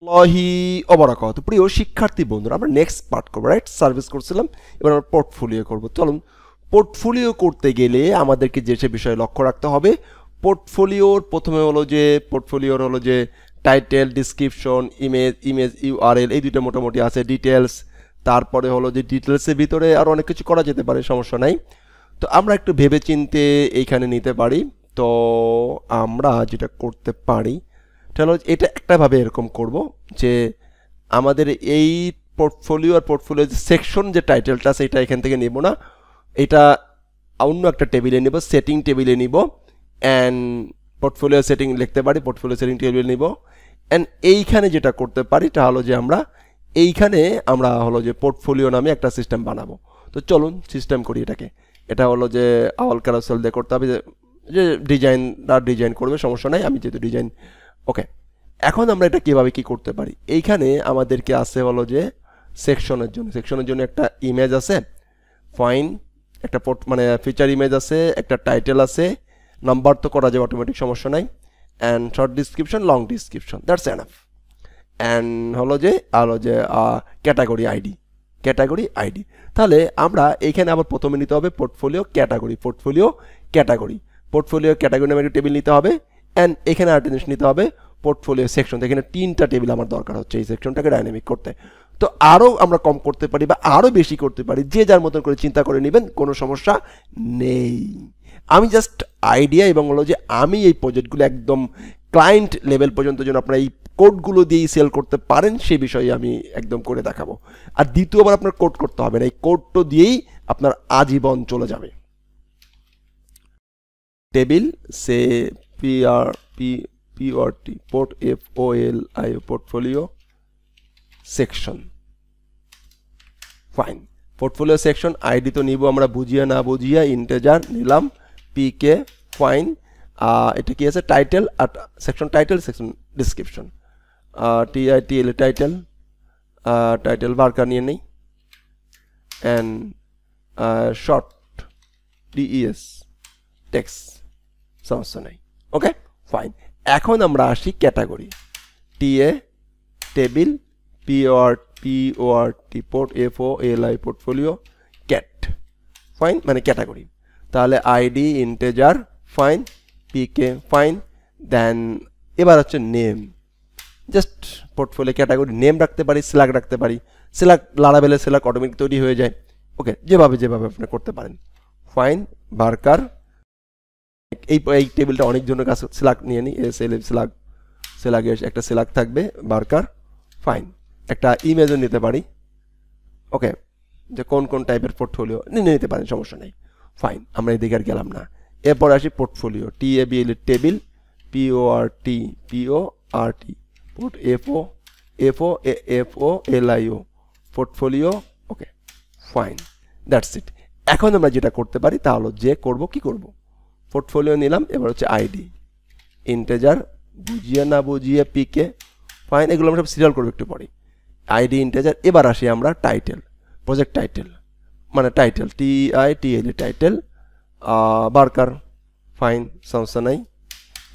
আল্লাহি ওবারাকাতুহু। প্রিয় শিক্ষার্থী বন্ধুরা, আমরা নেক্সট পার্ট করবো, রাইট? সার্ভিস করছিলাম, এবার আমরা পোর্টফোলিও করব। চলুন, পোর্টফোলিও করতে গেলে আমাদেরকে যে সে বিষয়ে লক্ষ্য রাখতে হবে। প্রথমে হলো যে টাইটেল, ডিসক্রিপশন, ইমেজ ইউআরএল, এই দুইটা মোটামুটি আছে। ডিটেলস, তারপরে হলো যে ডিটেলসের ভিতরে আরও অনেক কিছু করা যেতে পারে, সমস্যা নাই। তো আমরা একটু ভেবে চিনতে এইখানে নিতে পারি। তো আমরা যেটা করতে পারি তাহলে এটা একটাভাবে এরকম করব যে আমাদের এই পোর্টফোলিওর সেকশন যে টাইটেলটা আছে এটা এখান থেকে নেব না, এটা অন্য একটা টেবিলে নেব, সেটিং টেবিলে নিব। অ্যান্ড পোর্টফোলিও সেটিং লিখতে পারি, পোর্টফোলিও সেটিং টেবিলে নিব। অ্যান্ড এইখানে যেটা করতে পারি তা হলো যে আমরা হলো যে পোর্টফোলিও নামে একটা সিস্টেম বানাবো। তো চলুন সিস্টেম করি এটাকে। এটা হলো যে আওয়াল ক্যারোসেল দিয়ে করতে হবে, যে ডিজাইন করবে, সমস্যা নাই, আমি যেহেতু ডিজাইন। ওকে, এখন আমরা এটা কিভাবে কি করতে পারি? এইখানে আমাদেরকে আছে হলো যে সেকশনের জন্য একটা ইমেজ আছে, ফাইন, একটা ফিচার ইমেজ আছে, একটা টাইটেল আছে, নাম্বার তো করা যায় অটোমেটিক, সমস্যা নাই। And short description, long description, that's enough. And হলো যে ক্যাটাগরি আইডি। তাহলে আমরা এইখানে আবার প্রথমে নিতে হবে পোর্টফোলিও ক্যাটাগরি নামে একটা টেবিল নিতে হবে। অ্যান্ড এখানে আরেকটা জিনিস নিতে হবে, পোর্টফোলিও সেকশন। এখানে 3টা টেবিল আমার দরকার হচ্ছে এই সেকশনটাকে ডাইনামিক করতে। তো আরও আমরা কম করতে পারি বা আরও বেশি করতে পারি, যে যার মতন করে চিন্তা করে নেবেন, কোনো সমস্যা নেই। আমি জাস্ট আইডিয়া এবং হলো যে আমি এই প্রজেক্টগুলো একদম ক্লায়েন্ট লেভেল পর্যন্ত যেন আপনারা এই কোডগুলো দিয়েই সেল করতে পারেন সেই বিষয়ে আমি একদম করে দেখাবো। আর দ্বিতীয়বার আপনার কোড করতে হবে না, এই কোডটা দিয়েই আপনার আজীবন চলে যাবে। টেবিল সে portfolio section, fine. Portfolio section ID তো নিব আমরা বুঝিয়ে না বুঝিয়ে, ইন্টেজার নিলাম, পিকে, ফাইন। এটা কি আছে? টাইটেল, আর section title, section description, TITL title varchar নিয়ে নেই। অ্যান্ড শর্ট ডিইএস টেক্সট, সমস্যা নাই। Okay, fine. এখন আমরা আসি category, TA table, PORT portfolio cat, fine, মানে ক্যাটাগরি। তাহলে ID integer, fine, PK, fine. Then এবার হচ্ছে name, just portfolio category name রাখতে পারি, সিলেক্ট রাখতে পারি। সিলেক্ট লারাবেলে সিলেক্ট অটোমেটিক তৈরি হয়ে যায়। ওকে, যেভাবে আপনি করতে পারেন, ফাইন। বারকার, এই টেবিলটা অনেকজনের কাছে সিলেক্ট নিয়ে নিই, সিলেক্ট একটা সিলেক্ট থাকবে, বারকার, ফাইন। একটা ইমেজও নিতে পারি, ওকে, যে কোন টাইপের পোর্টফোলিও নিতে পারেন, সমস্যা নেই, ফাইন। আমরা এদিকে আর গেলাম না। এরপর আসি portfolio, TABL table, PORT FOLIO portfolio, okay, fine, that's it. এখন আমরা যেটা করতে পারি তা হলো যে কি করব, পোর্টফোলিও নিলাম, এবার হচ্ছে আইডি ইন্টেজার, বুঝিয়ে না বুঝিয়ে, পিকে, ফাইন। এগুলো আমরা সব সিরিয়াল করবো একটু পরে, আইডি ইন্টেজার। এবার আসি আমরা টাইটেল, প্রজেক্ট টাইটেল, মানে টাইটেল, টিআইটিএল টাইটেল, বারকার, ফাইন, সমস্যা নাই।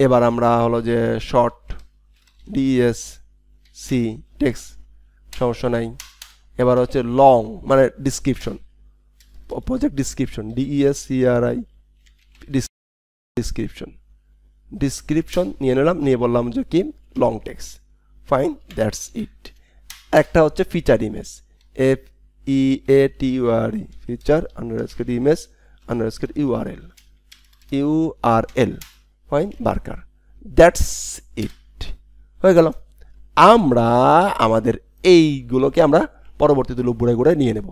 এবার আমরা হলো যে শর্ট ডিএসসি টেক্সট, সমস্যা নাই। এবার হচ্ছে লং, মানে description, project description, DESCRI description নিয়ে নিলাম, নিয়ে বললাম যে কি long text, fine, that's it. একটা হচ্ছে feature image, FEATURE feature underscore image underscore URL, fine, varchar, that's it, হয়ে গেল। আমরা আমাদের এইগুলোকে আমরা পরবর্তীতে লুপ ঘুরে নিয়ে নেব,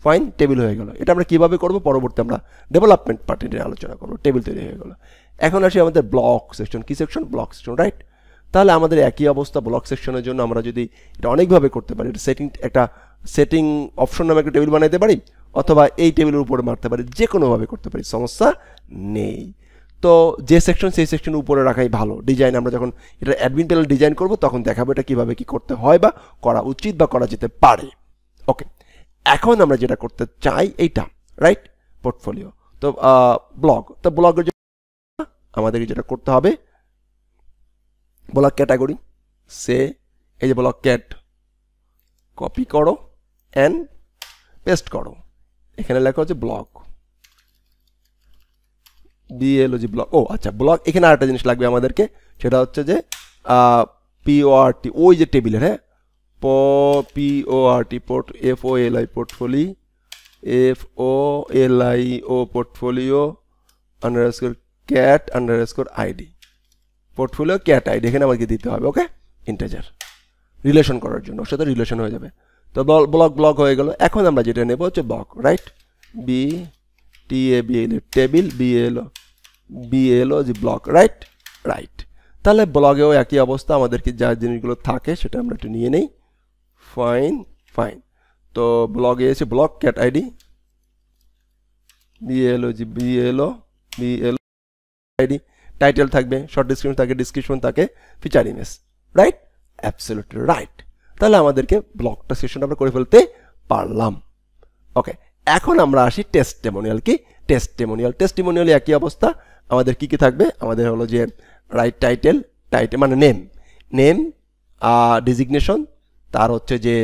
ফাইন, টেবিল হয়ে গেল। এটা আমরা কিভাবে করব পরবর্তী আমরা ডেভেলপমেন্ট পার্টি নিয়ে আলোচনা করবো। টেবিল তৈরি হয়ে গেল। এখন আসি আমাদের ব্লক সেকশন। কি সেকশন? Block section, right? তাহলে আমাদের একই অবস্থা, ব্লক সেকশনের জন্য আমরা যদি এটা অনেকভাবে করতে পারি, একটা সেটিং অপশন নামে একটা টেবিল বানাইতে পারি, অথবা এই টেবিলের উপরে মারতে পারি, যে কোনোভাবে করতে পারি, সমস্যা নেই। তো যে সেকশন সেই সেকশন উপরে রাখাই ভালো। ডিজাইন আমরা যখন এটা অ্যাডমিন প্যানেল ডিজাইন করব তখন দেখাবো এটা কিভাবে কি করতে হয় বা করা উচিত বা করা যেতে পারে। ওকে, এখন আমরা যেটা করতে চাই এইটা, রাইট? পোর্টফোলিও। তো ব্লগ, তো ব্লগের আমাদেরকে যেটা করতে হবে, ব্লগ ক্যাটাগরি, সে এই যে ব্লক ক্যাট কপি করো অ্যান্ড পেস্ট করো, এখানে লেখা হচ্ছে ব্লক বিএলওজি ব্লক। ও আচ্ছা, ব্লক এখানে আরেকটা জিনিস লাগবে আমাদেরকে, সেটা হচ্ছে যে পিওআরটি, ওই যে টেবিলের, হ্যাঁ, PORT port FOLI portfolio FOLIO portfolio underscore cat underscore ID, portfolio cat ID এখানে আমাকে দিতে হবে। ওকে, ইন্টিজার রিলেশন করার জন্য, ওর সাথে রিলেশন হয়ে যাবে। তো ব্লক হয়ে গেল। এখন আমরা যেটা নেব হচ্ছে ব্লক, রাইট, বি টি এ বিএল টেবিল বিএলও যে ব্লক, রাইট। তাহলে ব্লগেও একই অবস্থা, আমাদেরকে যা জিনিসগুলো থাকে সেটা আমরা একটু নিয়ে নেই। ফাইন। তো ব্লগে এসে block cat ID BLO ID, title থাকবে, শর্ট ডিসক্রিপশন থাকে, feature image, right, absolutely right. তাহলে আমাদেরকে ব্লকটা সেশন আমরা করে ফেলতে পারলাম। ওকে, এখন আমরা আসি টেস্টিমোনিয়াল। কি টেস্টিমোনিয়াল একই অবস্থা, আমাদের কি থাকবে, আমাদের হলো যে রাইট টাইটেল মানে নেম ডিজিগনেশন, তার হচ্ছে যে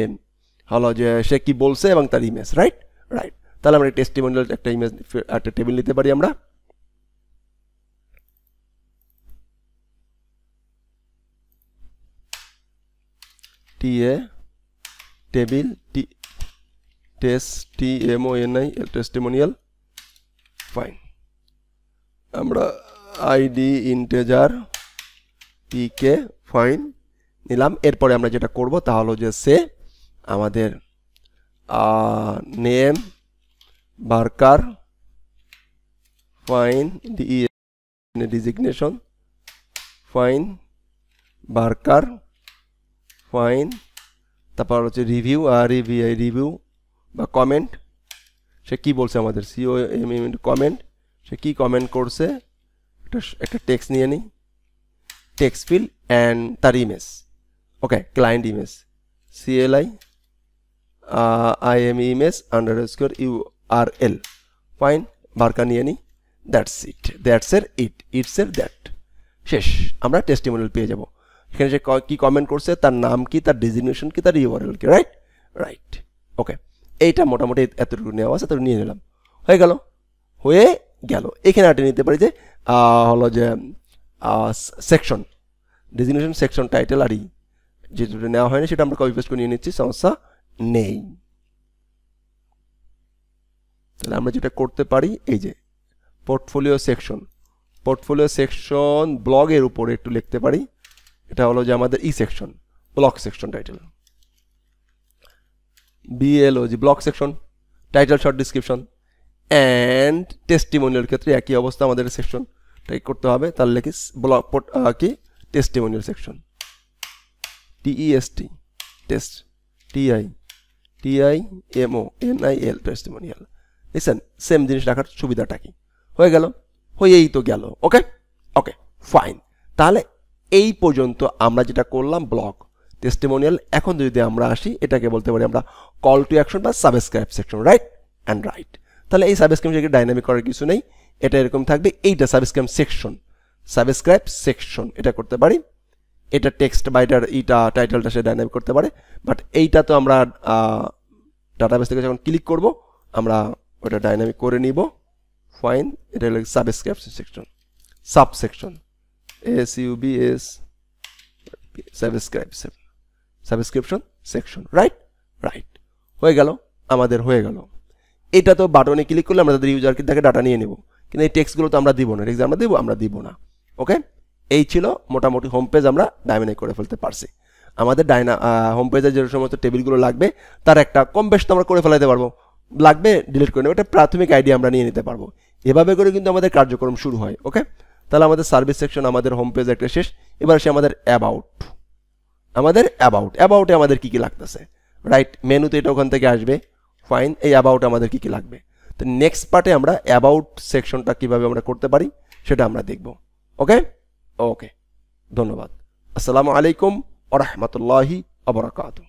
হলো যে সে কি বলছে এবং তার ইমেজ, রাইট। তাহলে আমরা টেস্টিমোনিয়াল একটা ইমেজ একটা টেবিল নিতে পারি আমরা। TA table testimonial, fine. আমরা আইডি ইন্টিজার পিকে, ফাইন, নিলাম। এরপরে আমরা যেটা করব তা হলো যে সে আমাদের name Barker, fine, designation, fine, Barker, fine, তারপর হচ্ছে রিভিউ বা কমেন্ট, সে কি বলছে আমাদের COMM কমেন্ট, সে কি কমেন্ট করছে, একটা টেক্সট নিয়ে নিই, টেক্সট ফিল অ্যান্ড তার image. Okay, client image CLI IM image underscore URL, fine, varchar নিয়ে নিই। দ্যাটস এর দ্যাট, শেষ। আমরা টেস্টিমোনিয়াল পেয়ে যাব। এখানে সে কি কমেন্ট করছে, তার নাম কি, তার ডিজিগনেশন কি, তার URL কি, রাইট। ওকে, এইটা মোটামুটি এতটুকু নেওয়া আছে, এতটুকু নিয়ে নিলাম, হয়ে গেল। এখানে একটা নিতে পারি যে হলো যে সেকশন ডিজিগনেশন, সেকশন টাইটেল আর যেটা নেওয়া হয়নি সেটা আমরা কপি পেস্ট করে নিয়ে নিচ্ছি, সমস্যা নেই। তাহলে আমরা যেটা করতে পারি, এই যে পোর্টফোলিও সেকশন ব্লগের উপরে একটু লিখতে পারি, এটা হলো যে আমাদের section, block section title BLOG block section, title short description and testimonial ক্ষেত্রে একই অবস্থা, আমাদের সেকশনটাই করতে হবে। তাহলে লিখি ব্লক কি টেস্টিমোনিয়াল সেকশন, TESTIMONIAL টেস্টিমোনিয়াল। দেখছেন, সেম জিনিস রাখার সুবিধাটা কি, হয়েই তো গেল। ওকে, ফাইন। তাহলে এই পর্যন্ত আমরা যেটা করলাম ব্লগ টেস্টিমোনিয়াল। এখন যদি আমরা আসি, এটাকে বলতে পারি আমরা কল টু অ্যাকশন বা সাবস্ক্রাইব সেকশন, রাইট। তাহলে এই সাবস্ক্রাইব সেকশন ডাইনামিক করার কিছু নেই, এটা এরকম থাকবে। এইটা সাবস্ক্রাইব সেকশন এটা করতে পারি, এটা টেক্সট বা এইটা টাইটেলটা সে ডাইনামিক করতে পারে। বাট এইটা তো আমরা ডাটাবেস থেকে যখন ক্লিক করব আমরা ওটা ডাইনামিক করে নিব, ফাইন। এটা হলো subscribe section, subsection SUBS subscription section, right. আমাদের হয়ে গেল। এটা তো বাটনে ক্লিক করলে আমরা তাদের ইউজারকে দেখে ডাটা নিয়ে নেব, কিন্তু এই টেক্সটগুলো তো আমরা দিব না, আমরা দিব না। ওকে, এই ছিল মোটামুটি হোম পেজ আমরা ডাইনামিক করে ফেলতে পারছি। আমাদের হোম পেজে যে সমস্ত টেবিলগুলো লাগবে তার একটা কম বেশ তো আমরা করে ফেলাতে পারবো, লাগবে ডিলিট করে নেব, একটা প্রাথমিক আইডিয়া আমরা নিয়ে নিতে পারবো। এভাবে করে কিন্তু আমাদের কার্যক্রম শুরু হয়। ওকে, তাহলে আমাদের সার্ভিস সেকশন, আমাদের হোম পেজ একটা শেষ। এবার আসে আমাদের অ্যাবাউটে আমাদের কি লাগতেছে, রাইট। মেনুতে এটা ওখান থেকে আসবে, ফাইন। এই অ্যাবাউট আমাদের কি লাগবে। তো নেক্সট পার্টে আমরা অ্যাবাউট সেকশনটা কিভাবে আমরা করতে পারি সেটা আমরা দেখব। ওকে, ধন্যবাদ। আসসালামু আলাইকুম ওয়া রাহমাতুল্লাহি ওয়া বারাকাতুহু।